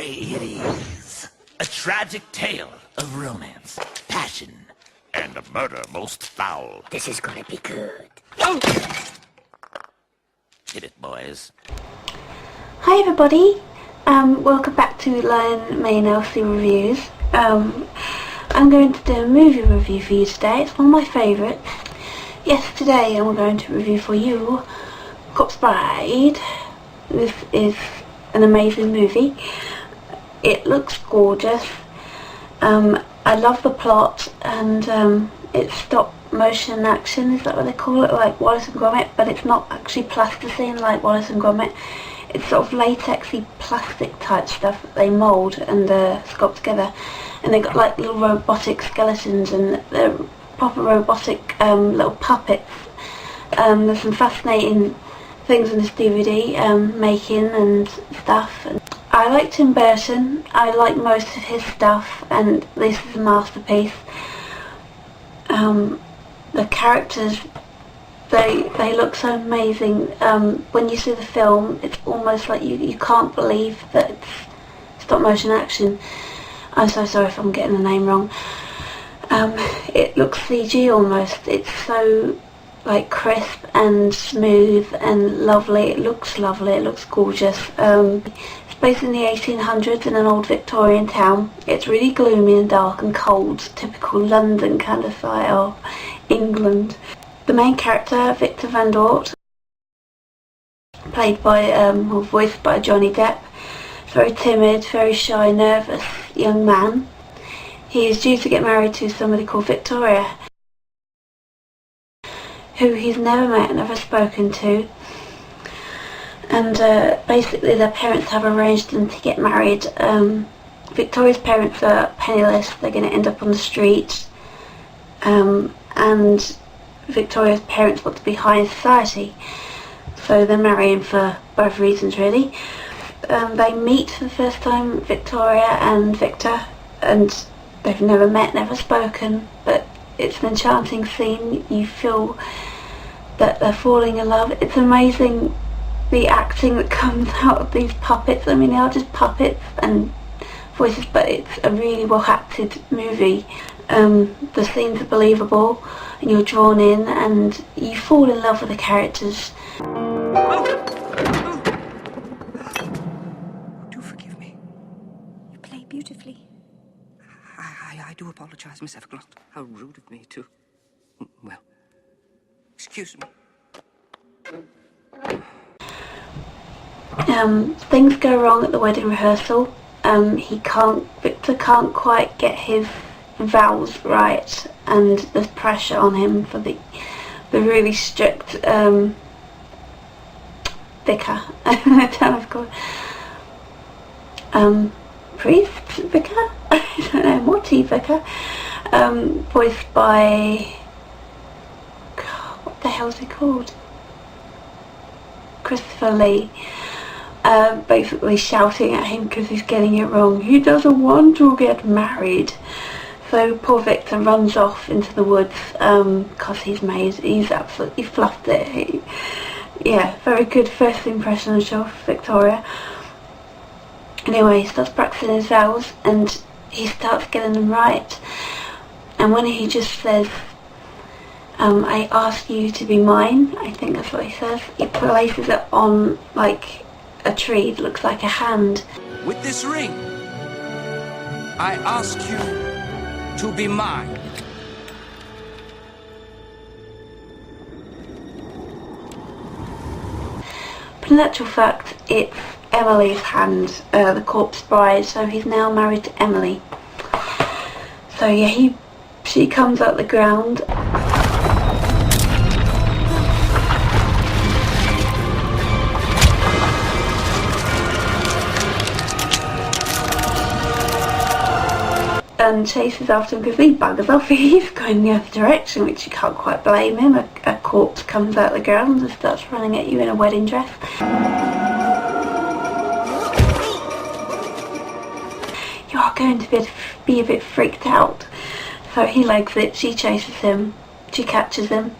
story it is. A tragic tale of romance, passion, and a murder most foul. This is gonna be good. Oh! Hit it, boys. Hi everybody, welcome back to Lion May Elsie Reviews. I'm going to do a movie review for you today. It's one of my favourites. Yes, today I'm going to review for you Corpse Bride. This is an amazing movie. It looks gorgeous. I love the plot, and it's stop motion action, is that what they call it? Like Wallace and Gromit, but it's not actually plasticine like Wallace and Gromit. It's sort of latexy plastic type stuff that they mould and sculpt together, and they've got like little robotic skeletons and they're proper robotic little puppets. There's some fascinating things in this DVD, making and stuff. I like Tim Burton. I like most of his stuff, and this is a masterpiece. The characters, they look so amazing. When you see the film, it's almost like you can't believe that it's stop motion action. I'm so sorry if I'm getting the name wrong. It looks CG almost. It's so like crisp and smooth and lovely. It looks lovely. It looks gorgeous. It's based in the 1800s in an old Victorian town. It's really gloomy and dark and cold, typical London kind of style, England. The main character, Victor Van Dort, played by, or voiced by Johnny Depp, very timid, very shy, nervous young man. He is due to get married to somebody called Victoria, who he's never met, never spoken to. And basically their parents have arranged them to get married. Victoria's parents are penniless, they're going to end up on the street. And Victoria's parents want to be high in society, so they're marrying for both reasons really. They meet for the first time, Victoria and Victor, and they've never met, never spoken, but it's an enchanting scene. You feel that they're falling in love. It's amazing the acting that comes out of these puppets. I mean, they are just puppets and voices, but it's a really well acted movie. The scenes are believable, and you're drawn in, and you fall in love with the characters. Do forgive me. You play beautifully. I do apologize, Miss Everglass. How rude of me to... Well, excuse me. Things go wrong at the wedding rehearsal. Victor can't quite get his vows right, and there's pressure on him for the really strict vicar. I don't know if called priest, vicar. I don't know, Morty vicar. Voiced by, God, what the hell is he called? Christopher Lee. Basically shouting at him because he's getting it wrong. He doesn't want to get married. So poor Victor runs off into the woods because he's absolutely fluffed it. Yeah, very good first impression of Victoria. Anyway, he starts practicing his vows and he starts getting them right. And when he just says, I ask you to be mine, I think that's what he says, he places it on like a tree. It looks like a hand. With this ring, I ask you to be mine. But in actual fact, it's Emily's hand, the corpse bride, so he's now married to Emily. So yeah, she comes out the ground. And chases after him because he buggers off. He's going the other direction, which you can't quite blame him. A corpse comes out of the ground and starts running at you in a wedding dress. You are going to be a bit freaked out. So he legs it, she chases him, she catches him,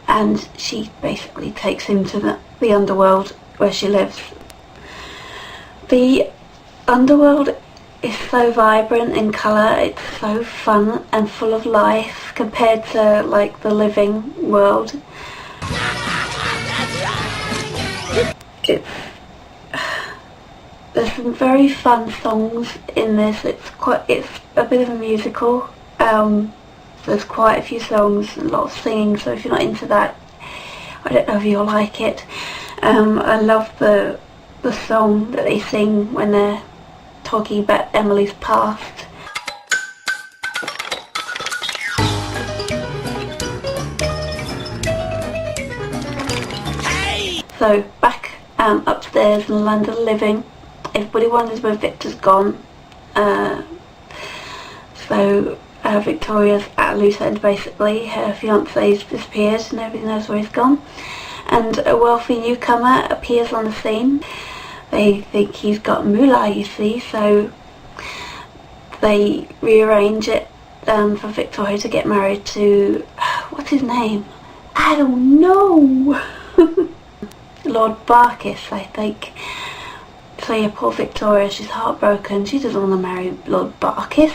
and she basically takes him to the underworld where she lives. The Underworld is so vibrant in colour, it's so fun and full of life compared to like the living world. There's some very fun songs in this. It's a bit of a musical. There's quite a few songs and a lot of singing, so if you're not into that, I don't know if you'll like it. I love the song that they sing when they're talking about Emily's past. So back upstairs in the land of the living, everybody wonders where Victor's gone. So Victoria's at a loose end basically. Her fiance's disappeared, nobody knows where he's gone. And a wealthy newcomer appears on the scene. They think he's got moolah, you see, so they rearrange it for Victoria to get married to, what's his name? I don't know. Lord Barkis, I think. So yeah, poor Victoria, she's heartbroken. She doesn't want to marry Lord Barkis.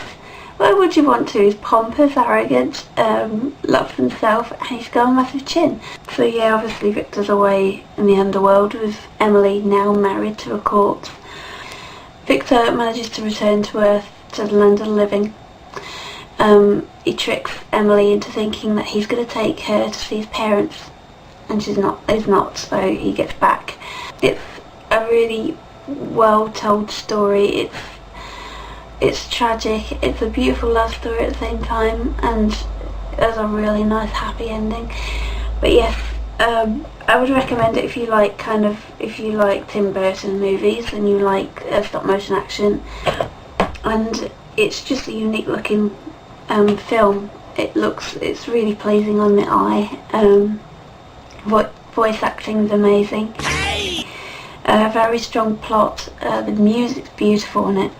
Why would you want to? He's pompous, arrogant, loves himself, and he's got a massive chin. So yeah, obviously Victor's away in the underworld with Emily now married to a corpse. Victor manages to return to Earth, to the land of the living. He tricks Emily into thinking that he's going to take her to see his parents, and he's not, so he gets back. It's a really well told story. It's tragic, it's a beautiful love story at the same time, and there's a really nice happy ending. But yes, I would recommend it if you like Tim Burton movies and you like stop motion action, and it's just a unique looking film. It's really pleasing on the eye. Voice acting is amazing. Very strong plot. The music's beautiful in it.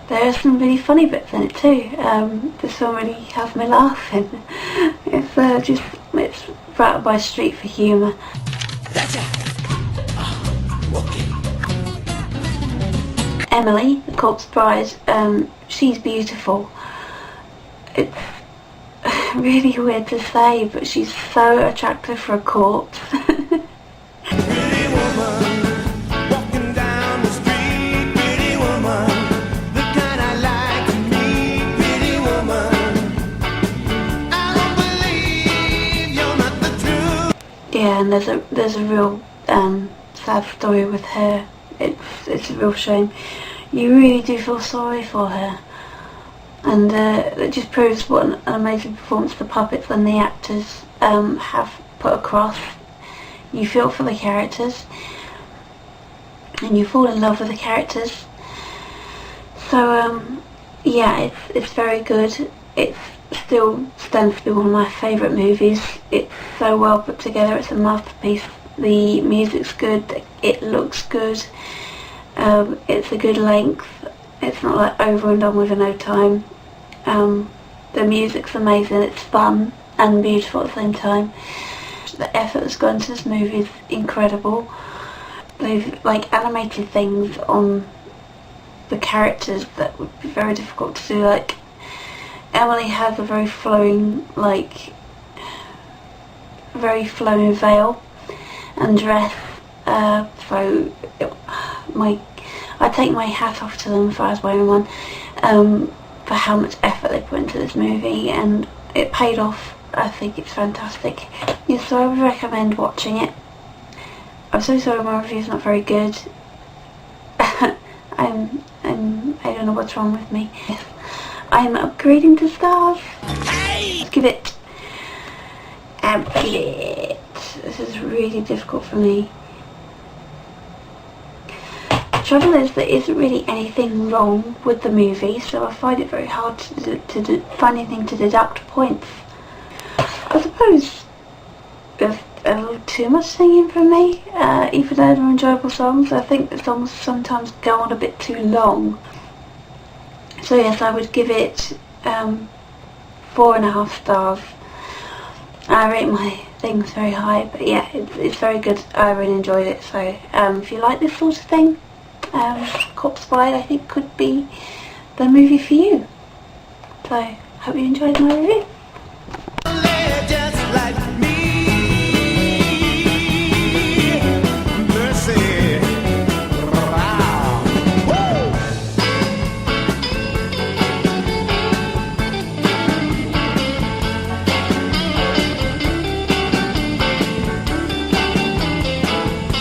There are some really funny bits in it too. This film really has me laughing. It's right by street for humour. That's it. Emily, the corpse bride, she's beautiful. It's really weird to say, but she's so attractive for a corpse. Yeah, and there's a real sad story with her. It's a real shame. You really do feel sorry for her, and it just proves what an amazing performance the puppets and the actors have put across. You feel for the characters, and you fall in love with the characters. So yeah, it's very good. It still stands to be one of my favourite movies. It's so well put together, it's a masterpiece. The music's good, it looks good, it's a good length, it's not like over and done with in no time. The music's amazing, it's fun and beautiful at the same time. The effort that's gone into this movie is incredible. They've animated things on the characters that would be very difficult to do. Like Emily has a very flowing veil and dress, so I take my hat off to them if I was wearing one, for how much effort they put into this movie, and it paid off. I think it's fantastic. Yeah, so I would recommend watching it. I'm so sorry my review's not very good. I don't know what's wrong with me. I'm upgrading to stars. Let's give it. This is really difficult for me. trouble is there isn't really anything wrong with the movie, so I find it very hard to find anything to deduct points. I suppose there's a little too much singing from me, even though they're enjoyable songs. I think the songs sometimes go on a bit too long. So yes, I would give it 4.5 stars. I rate my things very high, but yeah, it's very good. I really enjoyed it. So if you like this sort of thing, Corpse Bride I think could be the movie for you. So hope you enjoyed my review. Just like